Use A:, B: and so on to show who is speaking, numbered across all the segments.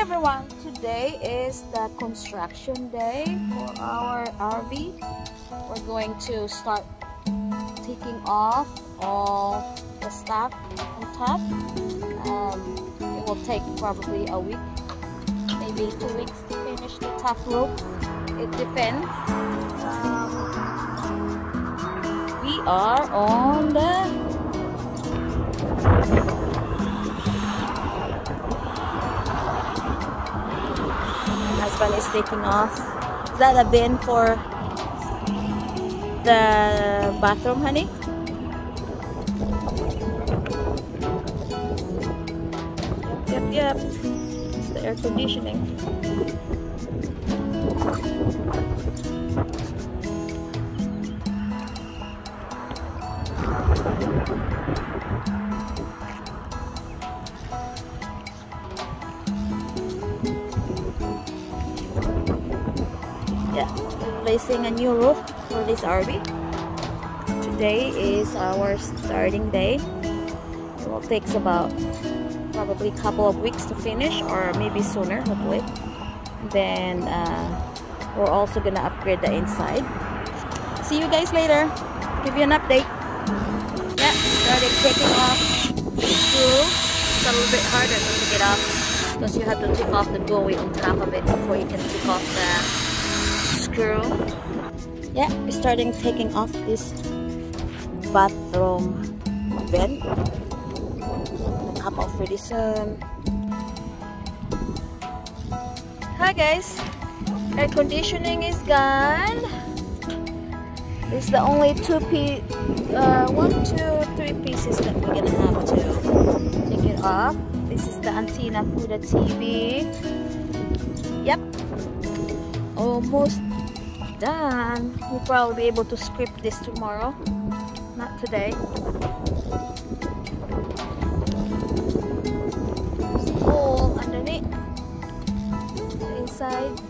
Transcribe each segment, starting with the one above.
A: everyone, today is the construction day for our RV. We're going to start taking off all the stuff on top. It will take probably a week, maybe 2 weeks to finish the top roof. It depends. We are on the husband is taking off. Is that a bin for the bathroom, honey? Yep. It's the air conditioning. Yeah, placing a new roof for this RV. Today is our starting day. It will take about probably a couple of weeks to finish, or maybe sooner, hopefully. Then we're also gonna upgrade the inside. See you guys later. Give you an update. Yeah, started taking off the screw. It's a little bit harder to take it off because you have to take off the GUI on top of it before you can take off the screw. Yeah, we're starting taking off this bathroom vent. It'll come off pretty soon. Hi guys, air conditioning is gone. It's the only 1, 2, 3 pieces that we're gonna have to take it off. This is the antenna for the TV. Yep, almost done. We'll probably be able to script this tomorrow, not today. There's a hole underneath the inside.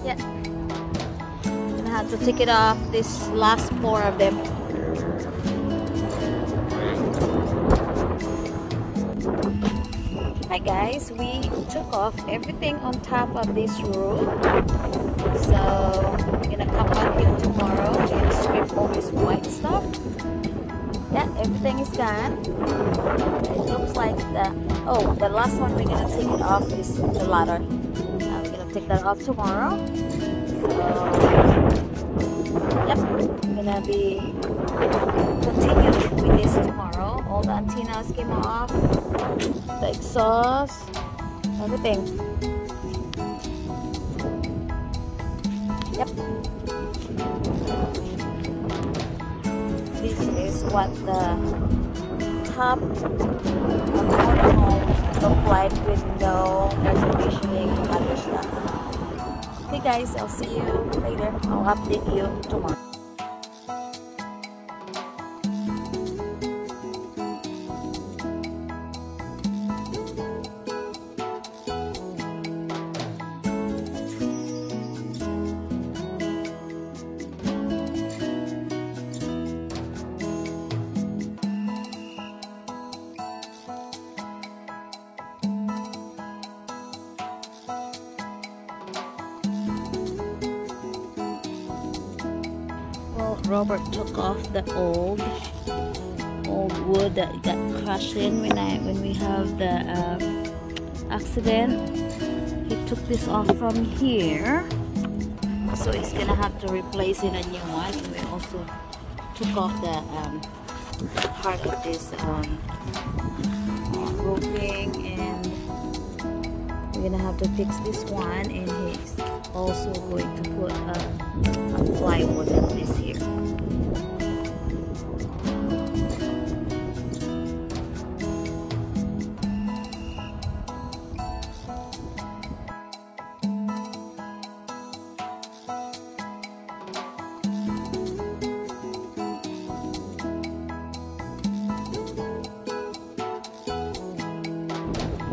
A: Yeah, gonna have to take it off, this last 4 of them. Hi guys, we took off everything on top of this roof, so we're gonna come back here tomorrow and strip all this white stuff. Yeah, everything is gone. It looks like the last one we're gonna take it off is the ladder. We're gonna take that off tomorrow. So yep, we're gonna be continuing with this tomorrow. All the antennas came off, the exhaust, everything. Yep. This is what the top of the motorhome look like with no air conditioning and other stuff. Okay guys, I'll see you later. I'll update you tomorrow. Robert took off the old wood that got crushed in when we have the accident. He took this off from here, so he's gonna have to replace it a new one. And we also took off the part of this roofing, and we're gonna have to fix this one, and he's also going to put a plywood in this here.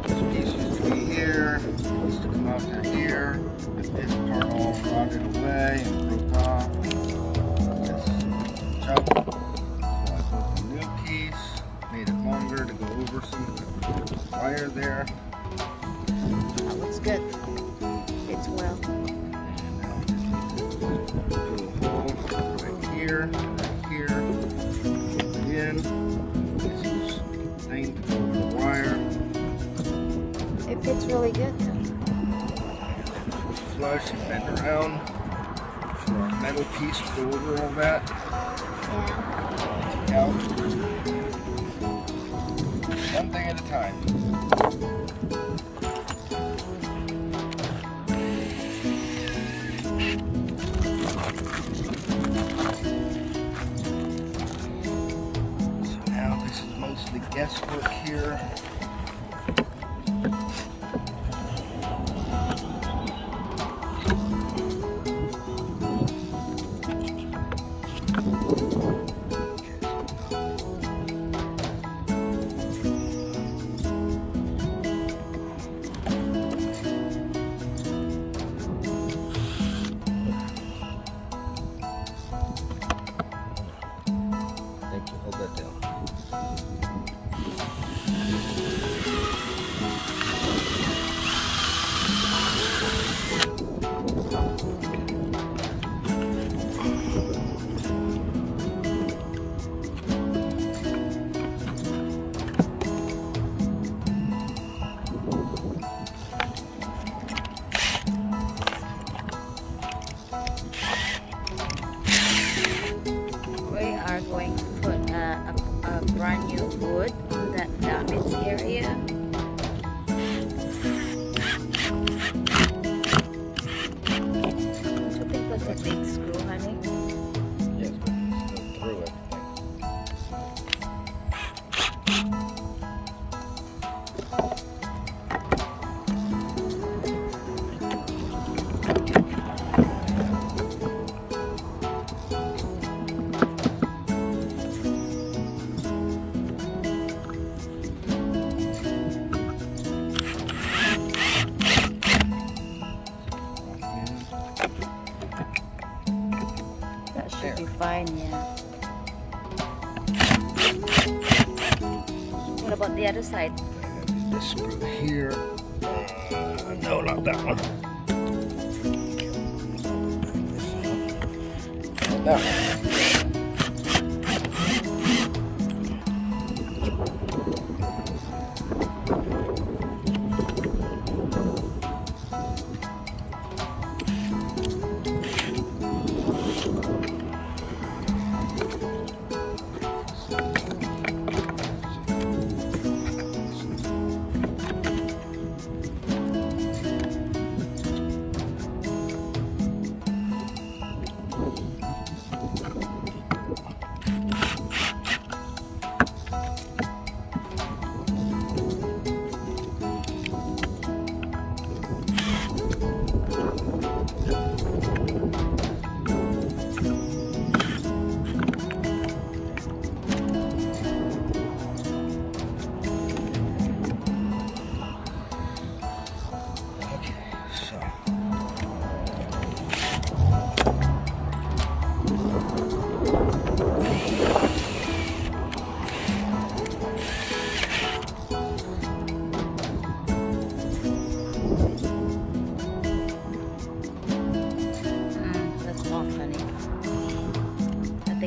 B: This piece used to be here, used to come out to here, but this part all rotted away and broke off. Just chopped. So I put the new piece, made it longer to go over some wire there.
A: good. Fits well.
B: Right here, in. This is thing to go over the wire.
A: It fits really good.
B: Flush and bend around for our metal piece to go over all that.
A: Yeah.
B: Out. One thing at a time. So now this is mostly guesswork here. Hold that down.
A: We are going to put a brand new wood on that damaged area. Don't you think that's a big screw, honey?
B: Yes, but it's through everything.
A: That should be fine, yeah. What about the other side?
B: This screw here. No, not that one. And that one.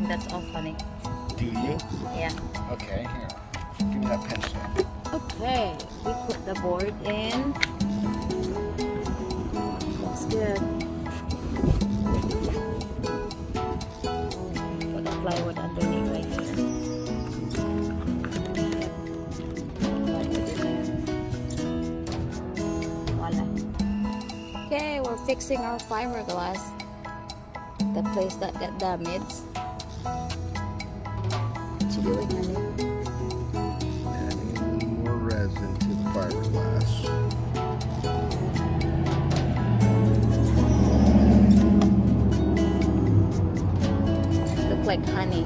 A: That's all funny.
B: Do you?
A: Yeah.
B: Okay, here. Give me that pencil.
A: Okay, we put the board in. Looks good. Put the plywood underneath right here. Plywood in there. Voila. Okay, we're fixing our fiberglass. The place that got damaged. What you doing, honey?
B: Adding more resin to the fiberglass.
A: Look like honey.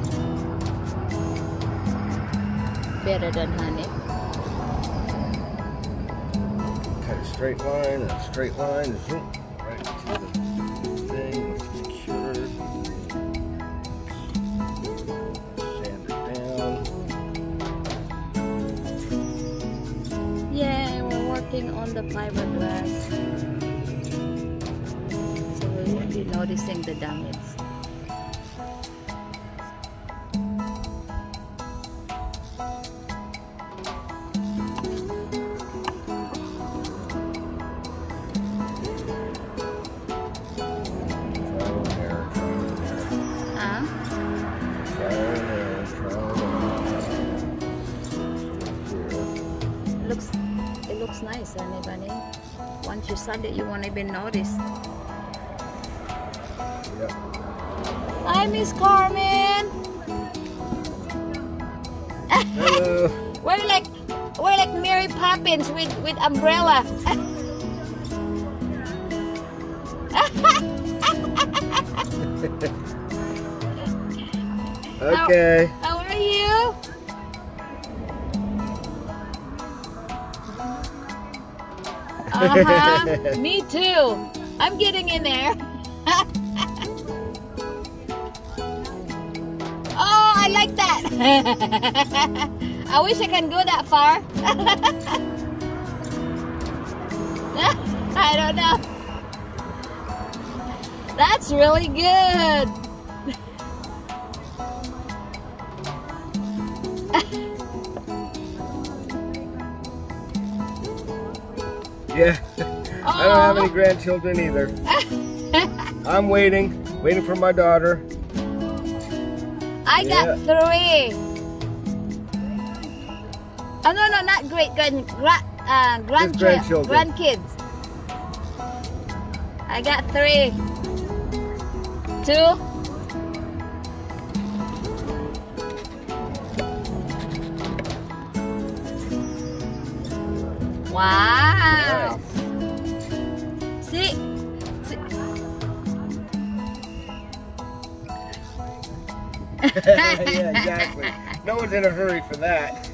A: Better than honey.
B: Cut a straight line and a straight line. Zoom, right to the thing. Once it's cured, sand it down.
A: Yeah, we're working working on the fiberglass, so we won't be noticing the damage. It looks nice, honey bunny. Once you sand it, you won't even notice.
B: Yep.
A: Hi, Miss Carmen.
B: Hello.
A: we're like Mary Poppins with umbrella.
B: Okay.
A: How are you? Me too. I'm getting in there. Oh, I like that. I wish I can go that far. I don't know. That's really good.
B: Yeah. I don't have any grandchildren either. I'm waiting for my daughter.
A: I got 3. Oh no, not grandkids. I got 3. 2. Wow.
B: Nice.
A: See?
B: Yeah, exactly. No one's in a hurry for that.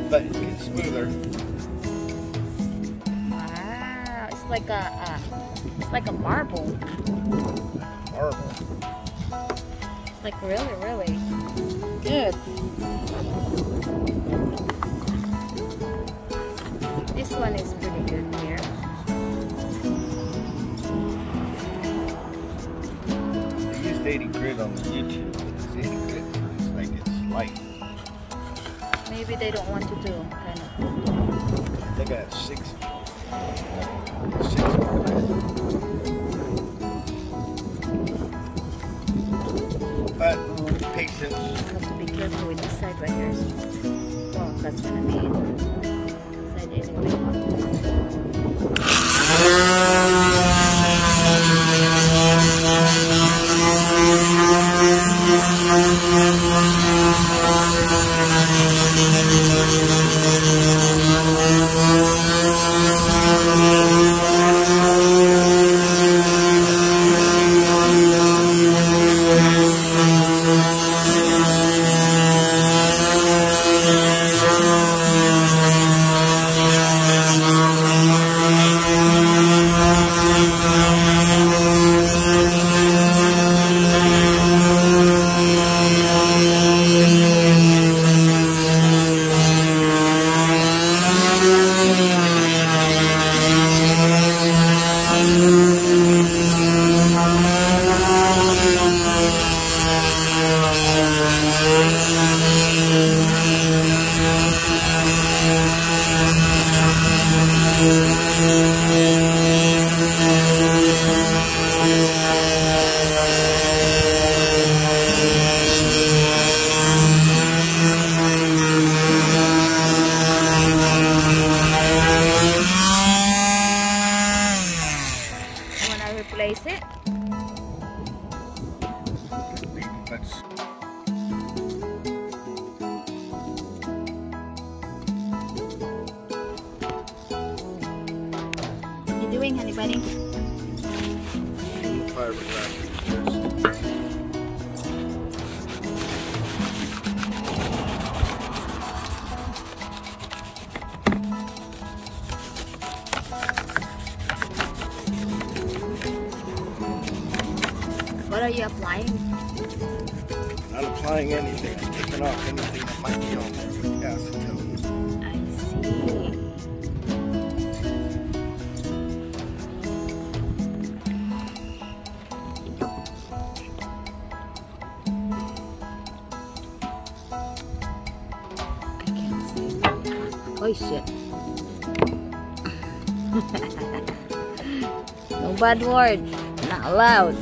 B: But it's getting smoother.
A: Wow, it's like a marble.
B: Marble.
A: It's like really good. This one is pretty good here.
B: They used 80 grit on YouTube, but it's 80 grit, so it's like it's light.
A: Maybe they don't want to do kind of.
B: I think I have 6 grit. But patience.
A: You have to be careful with this side right here. Well, that's gonna be side anyway.
B: let's.
A: What you doing, honey bunny?
B: The fiberglass first.
A: What are you applying?
B: Not applying anything. I'm taking off anything that might be on there with acetone.
A: I see. I can't see. Oh shit. No bad word. Not allowed.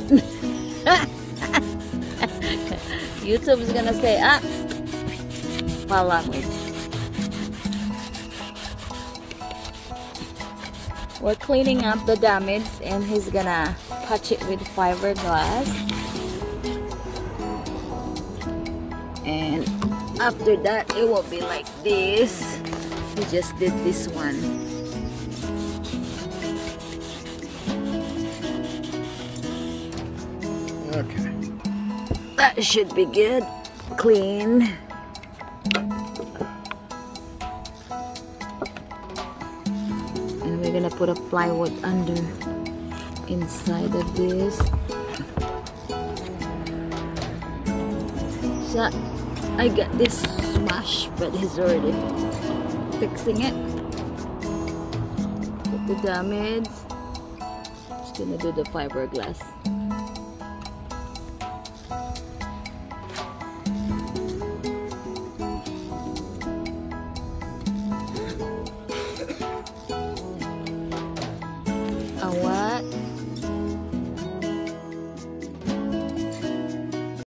A: YouTube's gonna say, foul language. We're cleaning up the damage and he's gonna patch it with fiberglass. And after that, it will be like this. We just did this one.
B: Okay.
A: That should be good. Clean. And we're gonna put a plywood under inside of this. So I got this smash, but he's already fixing it. Put the damage. Just gonna do the fiberglass. Oh wow.